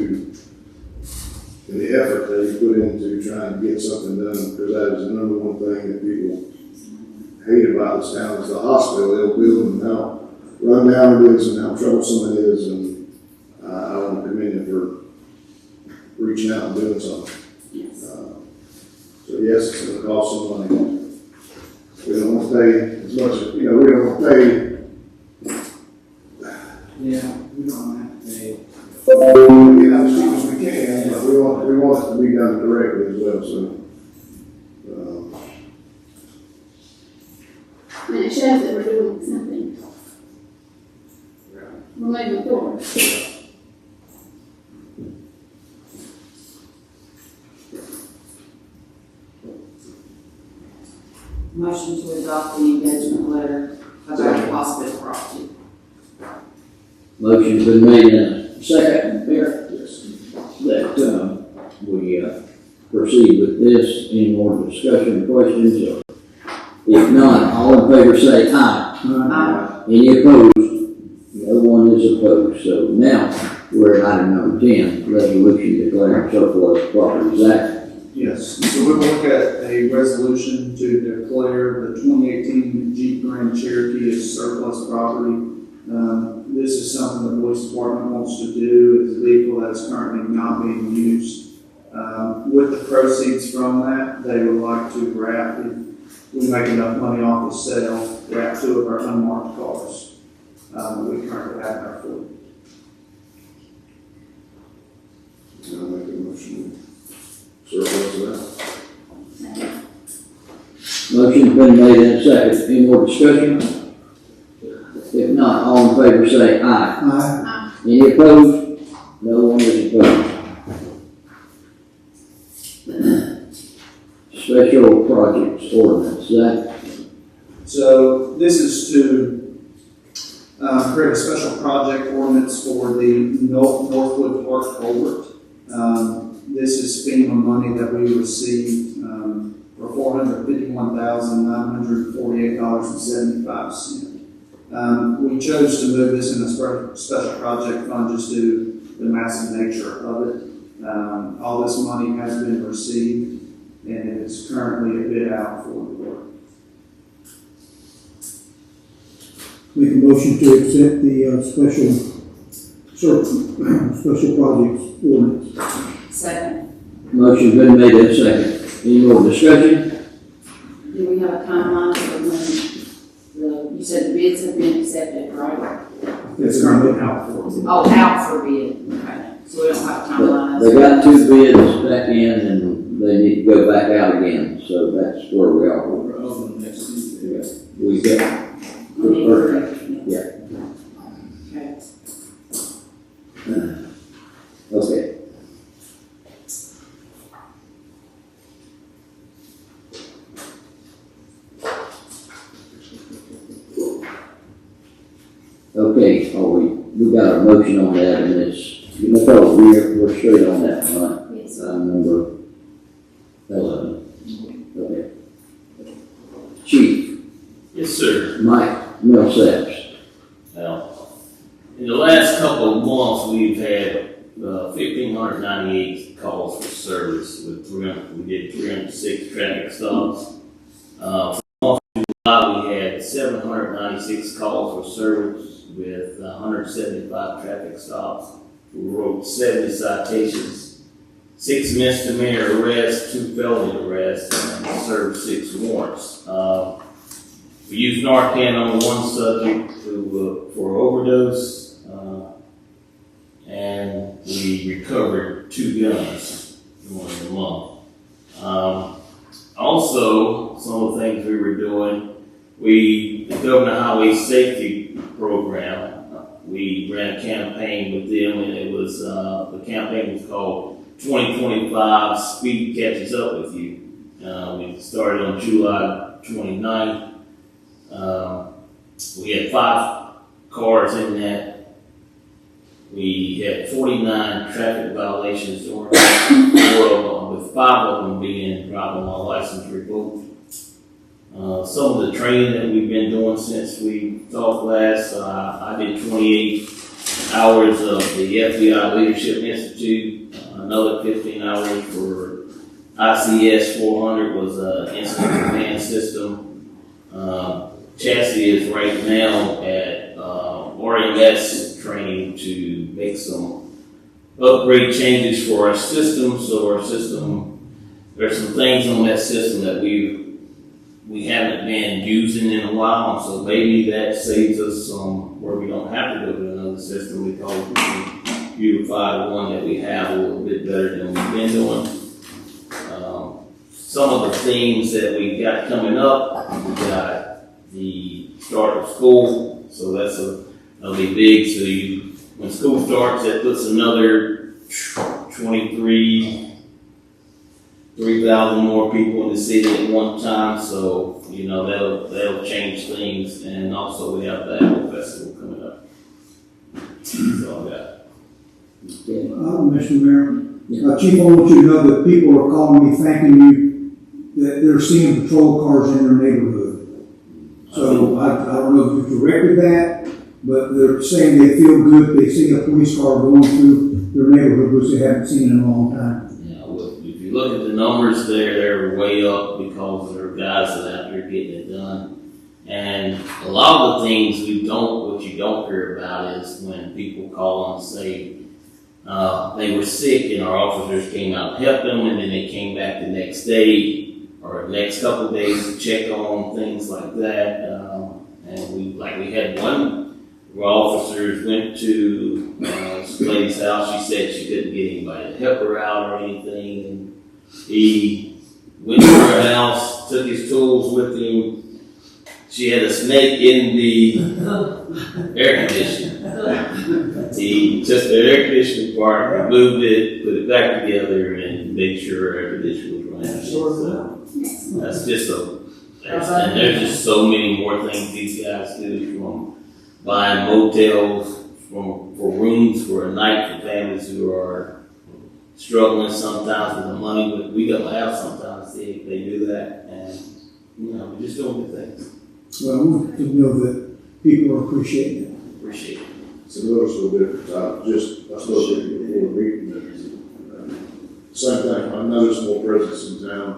and the effort that he's put into trying to get something done, because that is the number one thing that people hate about this town is the hospital. They'll build and how run down it is and how troublesome it is, and I want to commend him for reaching out and doing something. Yes. So yes, it's going to cost some money. We don't want to pay as much, we don't want to pay. Yeah, we don't have to pay. Get out as cheap as we can, but we want it to be done correctly as well, so. I mean, it shows that we're doing something. We're moving forward. Motion to adopt the engagement letter about the hospital property. Motion's been made and second, Mayor, that we proceed with this. Any more discussion, questions? Or if none, all in favor say aye. Aye. Any opposed? No one is opposed. So now we're at item number 10, resolution declaring surplus property. Zach? Yes, so we're going to look at a resolution to declare the 2018 Jeep Grand Cherokee as surplus property. This is something the police department wants to do. It's a vehicle that's currently not being used. With the proceeds from that, they would like to wrap, if we make enough money off the sale, wrap 2 of our unmarked cars that we currently have in our fleet. I'll make a motion. Surplus that. Second. Motion's been made and second. Any more discussion? If not, all in favor say aye. Aye. Any opposed? No one is opposed. Special projects ordinance, Zach? So this is to create a special project ordinance for the Northwood Park culvert. This is FEMA money that we received, for $451,948.75. We chose to move this in a special project fund just due to the massive nature of it. All this money has been received and it is currently a bid out for the work. Make a motion to accept the special projects ordinance. Second. Motion's been made and second. Any more discussion? Do we have a timeline for when you said the bids have been accepted, right? It's currently out for the Oh, out for bid, okay, so we don't have a timeline. They got 2 bids back in and they need to go back out again, so that's where we are. We're over next Tuesday. We got, We need to correct it. yeah, Okay. okay. Okay, we got a motion on that and it's, we're straight on that, right? Yes. Number 11. Okay. Chief, Yes, sir. Mike Millsaps. Now, in the last couple of months, we've had 1,598 calls for service with we did 306 traffic stops. For the month of July, we had 796 calls for service with 175 traffic stops. We wrote 70 citations, 6 misdemeanor arrests, 2 felony arrests, and served 6 warrants. We used Narcan on one subject for overdose, and we recovered 2 guns during the month. Also, some of the things we were doing, the Governor Highway Safety Program, we ran a campaign with them, and it was the campaign was called 2025 Speed Catches Up With You. We started on July 29th. We had 5 cars in that. We had 49 traffic violations during 4 of them, with 5 of them being driving while license revoked. Some of the training that we've been doing since we talked last, I did 28 hours of the FBI Leadership Institute, another 15 hours for ICS 400 was an incident command system. Chassis is right now at RMS training to make some upgrade changes for our system. So our system, there's some things on that system that we haven't been using in a while. So maybe that saves us some where we don't have to go to another system because we can beautify the one that we have a little bit better than we've been doing. Some of the things that we got coming up, we got the start of school, so that'll be big. So when school starts, that puts another 3,000 more people in the city at one time. So that'll change things, and also we have the Apple Festival coming up. That's all I got. Mr. Mayor, Chief, I want you to know that people are calling me thanking you that they're seeing patrol cars in their neighborhood. So I don't know if you corrected that, but they're saying they feel good. They see a police car going through their neighborhood, which they haven't seen in a long time. Yeah, well, if you look at the numbers they're way up because there are guys that are out there getting it done. And a lot of the things what you don't hear about is when people call and say they were sick and our officers came out and helped them, and then they came back the next day or the next couple of days to check on things like that. And we had one where officers went to this lady's house. She said she couldn't get anybody to help her out or anything. And he went to her house, took his tools with him. She had a snake in the air conditioner. He took the air conditioning part, removed it, put it back together, and made sure her air conditioner was running. So that's just and there's just so many more things these guys do, from buying motels for rooms for a night for families who are struggling sometimes with the money, but we don't have sometimes they do that, and we just doing good things. Well, I want to know that people are appreciating it. Appreciate it. It's a noticeable difference. I spoke to you before the meeting, that, same thing, I noticed more presence in town,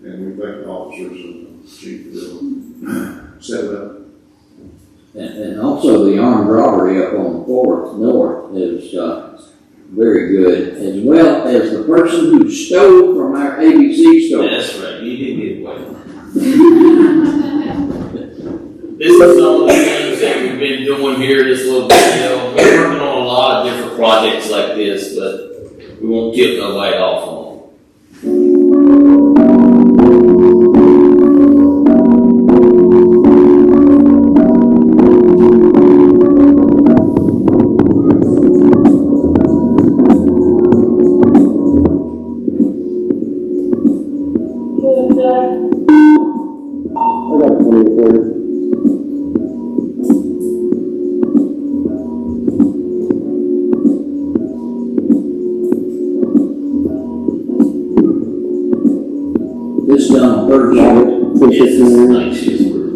and we thank the officers and the chief for set it up. And also the armed robbery up on 4th North is very good, as well as the person who stole from our ABC store. That's right, you did get away. This is some of the things that we've been doing here, this little video. We're working on a lot of different projects like this, but we won't get nobody off on them. This done on Thursday. Yes, night shifts were.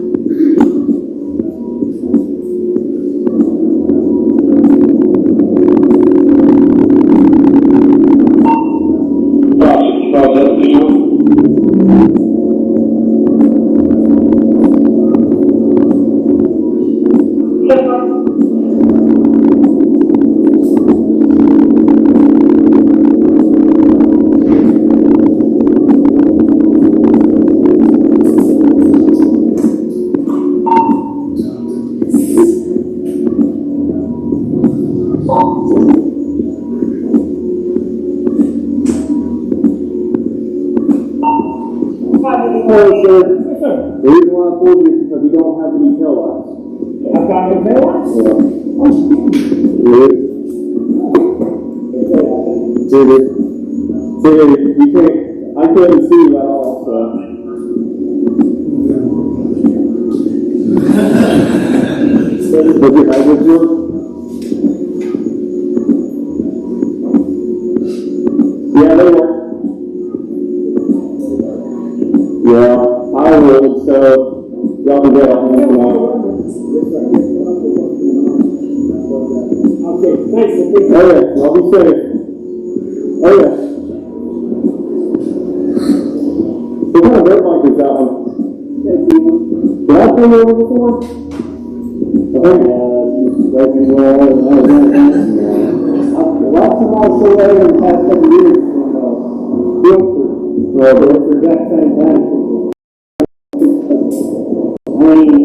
The reason why I told you is because we don't have any tail lights. I've got no tail lights? I couldn't see you at all, so. Does your light with you? Yeah, they work. Yeah, I would, so y'all can get off me tonight. Okay, thanks. Oh yeah, y'all be safe. Oh yeah. What kind of red light is that one? Did I pull you over before? I think, last time I was so late in the past couple of years, Guilford. Well, it's the exact same thing. I mean,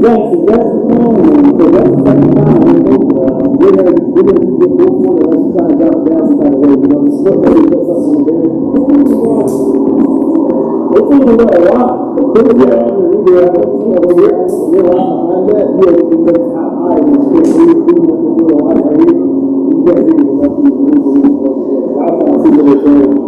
yes, that's the time, so that's the second time we're going to get both one of us kind of drop down some kind of way, it's what they put something in there. It's even a lot, but we're right behind that, because how high it is, we want to do a lot right here, you can't do enough to do I can't see what they're saying.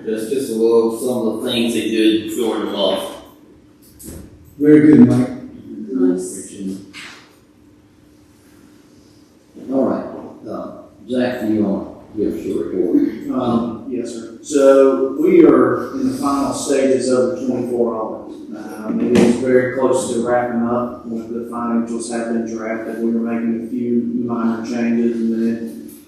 That's just a little, some of the things they did during the month. Very good, Mike. All right, Zach, do you want to give us a report? Yeah, Yes, sir. So we are in the final stages of the 24 audit. It is very close to wrapping up. When the financials have been drafted, we are making a few minor changes, and then,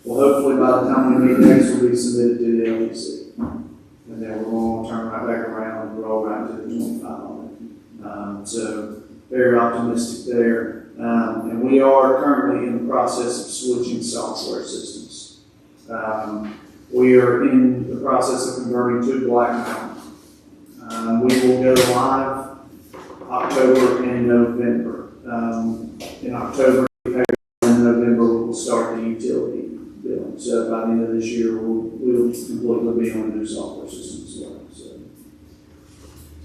well, hopefully by the time we meet next, we'll be submitted to the LEC. And then we're going to turn right back around and roll right to the 25 audit. So very optimistic there. And we are currently in the process of switching software systems. We are in the process of converting to Black Mountain. We will go live October and November. In October, in November, we will start the utility bill. So by the end of this year, we'll completely be on a new software system as well. So,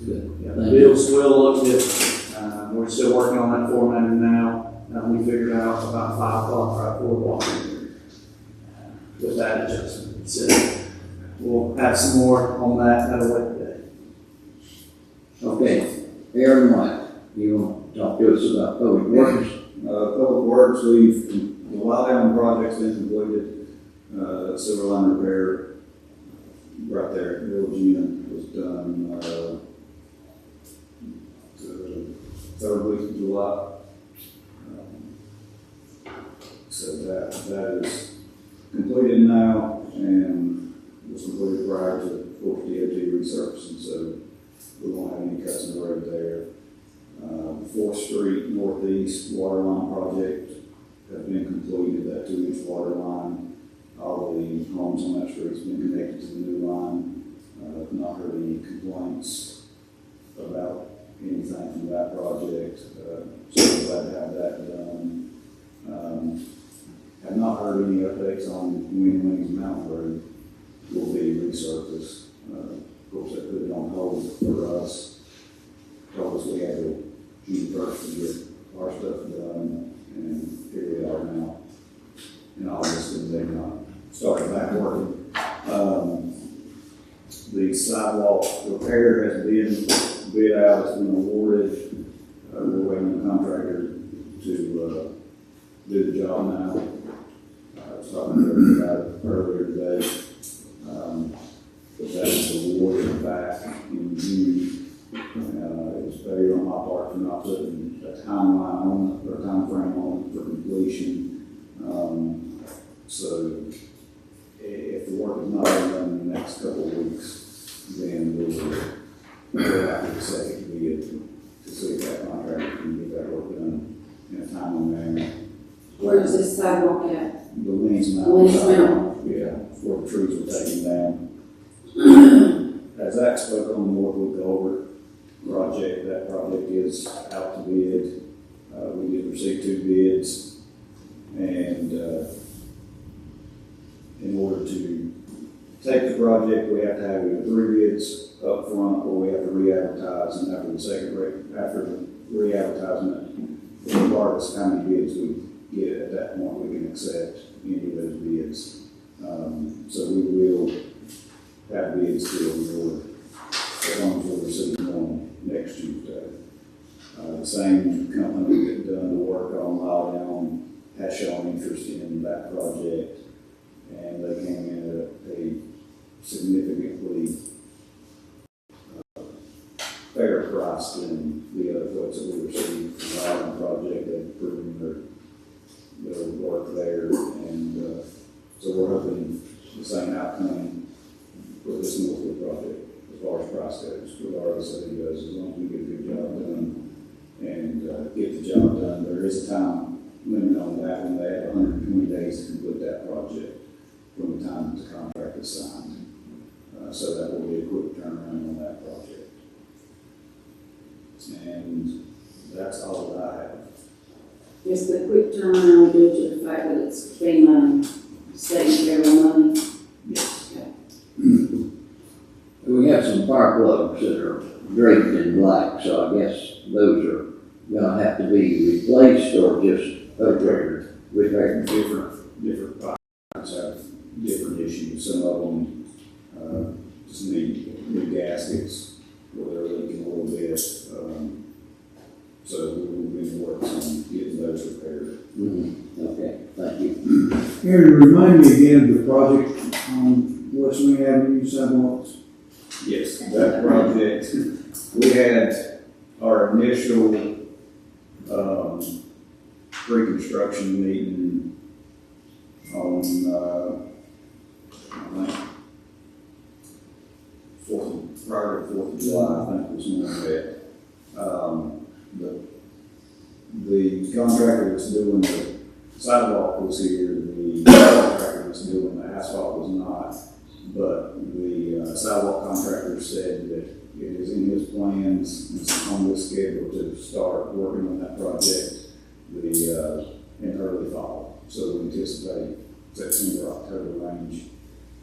Good. yeah, the bills will look different. We're still working on that formatting now. We figured out about 5 o'clock or 4 o'clock with that adjustment. So we'll have some more on that at a later date. Okay, Aaron White, you want to talk to us about public works? Public Works, the Wild Allen project's been completed. Silver line repair right there at Village Inn was done, the 3rd week of July. So that is completed now and was completed prior to 4th DOT resurfacing, so we won't have any cuts in the road there. 4th Street Northeast water line project has been completed, that 2-inch water line. All the homes on that street's been connected to the new line. I've not heard any complaints about anything from that project, so we're glad to have that done. Have not heard any updates on when Wings Mountain Road will be resurfaced. Of course, they put it on hold for us. Told us we had to June 1st to get our stuff done, and here we are now in August, and they've not started back working. The sidewalk repair has been bid out, it's been awarded. We're waiting on the contractor to do the job now. I was talking to her about it earlier today. But that was awarded back in June. It was failure on my part for not putting a timeline on it, or a time frame on it for completion. So if the work is not done in the next couple of weeks, then we'll have to second bid to see if that contractor can get that work done in a timely manner. Where is this sidewalk at? The Wings Mountain. Wings Mountain. Yeah, where the trees were taken down. As Zach spoke on the Northwood Culvert project, that project is out to bid. We did receive 2 bids, and in order to take the project, we have to have either 3 bids up front, or we have to re-advertise, and after the re-advertisement, regardless of how many bids we get at that point, we can accept any of those bids. So we will have bids still awarded, as long as we'll receive one next Tuesday. The same company that done the work on Wild Elm has shown interest in that project, and they came in at a significantly fair price than the other quotes that we received from the Wild Elm project. They've proven their work there, and so we're hoping the same outcome for this Northwood project as far as price goes, regardless of who does, as long as we get a good job done and get the job done. There is a time limit on that one. They have 120 days to complete that project from the time that the contract is signed. So that will be a quick turnaround on that project. And that's all that I have. Is the quick turnaround due to the fact that it's FEMA taking care of the money? Yes. Okay. We have some fire plugs that are draped in black, so I guess those are gonna have to be replaced or just repaired. Different fires have different issues. Some of them just need new gaskets, where they're leaking a little bit. So we'll be working on getting those repaired. Okay, thank you. Aaron, remind me again of the project on West Wing Avenue sidewalks. Yes, that project, we had our initial, pre-construction meeting on, I think, prior to 4th of July, I think was one of it. The contractor that's doing the sidewalk was here, the contractor that's doing the asphalt was not. But the sidewalk contractor said that it is in his plans, it's on this schedule to start working on that project in early fall. So we anticipate September, October range,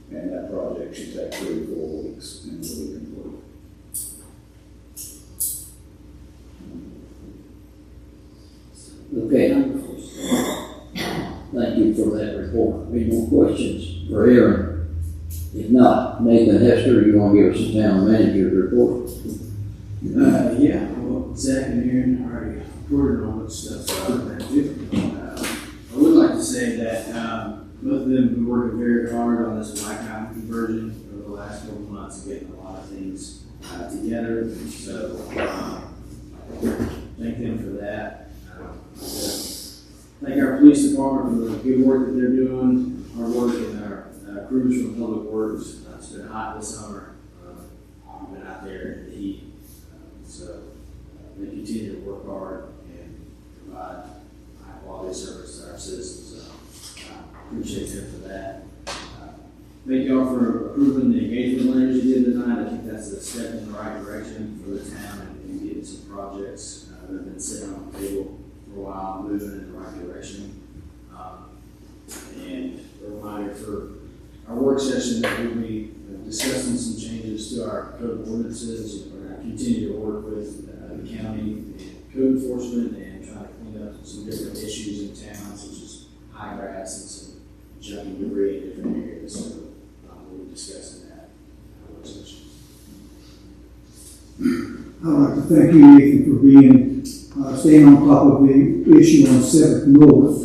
and that project should take 3 to 4 weeks and will be complete. Okay. Thank you for that report. Any more questions for Aaron? If not, Nathan Hester, you want to give us a town manager report? Yeah, well, Zach and Aaron already reported on what stuff, so I'm going to do. I would like to say that both of them have been working very hard on this Lycon conversion over the last couple of months and getting a lot of things together. So thank them for that. Thank our police department for the good work that they're doing, our work and our crews from Public Works. It's been hot this summer. We've been out there in the heat. So they continue to work hard and provide high quality service to our citizens. Appreciate them for that. Thank y'all for approving the engagement letters you did tonight. I think that's a step in the right direction for the town and getting some projects that have been sitting on the table for a while, moving in the right direction. And a reminder for our work session that we'll be discussing some changes to our code of ordinances. We're going to continue to work with the county and code enforcement and try to clean up some different issues in town, such as high grass and some junky debris in different areas. So we'll be discussing that in our work session. I'd like to thank you, Nathan, for being, staying on top of the issue on 7th North,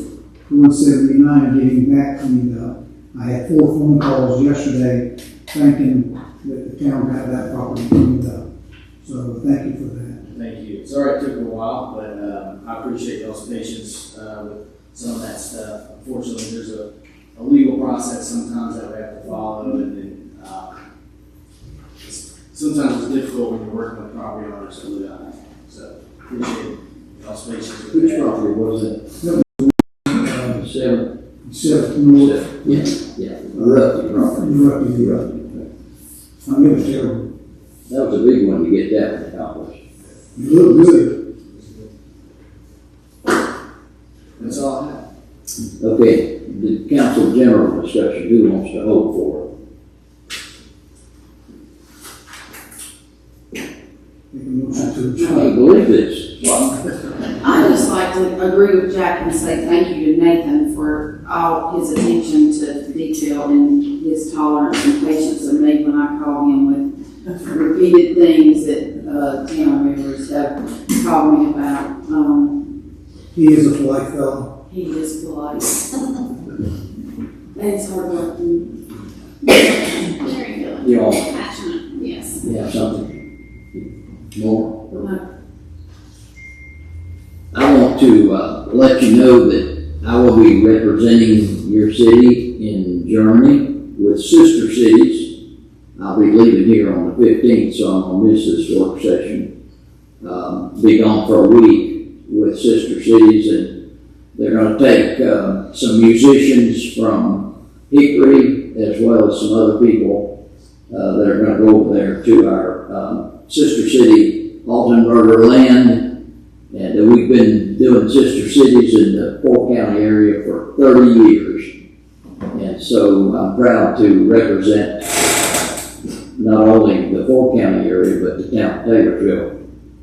179, getting that cleaned up. I had 4 phone calls yesterday thanking that the town had that property cleaned up. So thank you for that. Thank you. Sorry it took a while, but I appreciate y'all's patience with some of that stuff. Unfortunately, there's a legal process sometimes that we have to follow, and then sometimes it's difficult when you're working with property owners to live on it. So appreciate y'all's patience with Which that. property was it? 7th North. Yeah, Ruffy property. Ruffy. I mean, it was terrible. That was a big one to get that one accomplished. You look good. That's all I have. Okay, the council general discussion, who wants to hold for Make a motion to it? I adjourn. can't believe this. I'd just like to agree with Jack and say thank you to Nathan for all his attention to detail and his tolerance and patience of me when I call him with repeated things that town members have called me about. He is a polite fellow. He is polite. And he's hardworking. Very good. You all, Passionate, yes. you have something more? No. I want to let you know that I will be representing your city in Germany with sister cities. I'll be leaving here on the 15th, so I'm going to miss this work session. Be gone for a week with sister cities, and they're going to take some musicians from Hickory as well as some other people that are going to go over there to our sister city, Altenburger Land. And we've been doing sister cities in the Polk County area for 30 years. And so I'm proud to represent not only the Polk County area, but the town of Taylorsville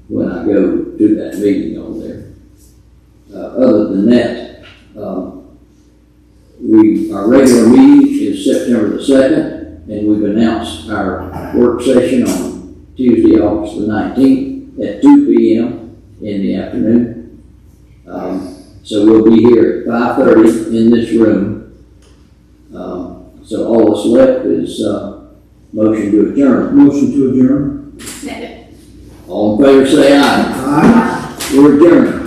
when I go to that meeting over there. Other than that, our regular meeting is September the 2nd, and we've announced our work session on Tuesday, August the 19th at 2 p.m. in the afternoon. So we'll be here at 5:30 in this room. So all that's left is, motion to adjourn. Motion to adjourn. Second. All in favor say aye. Aye. We're adjourned.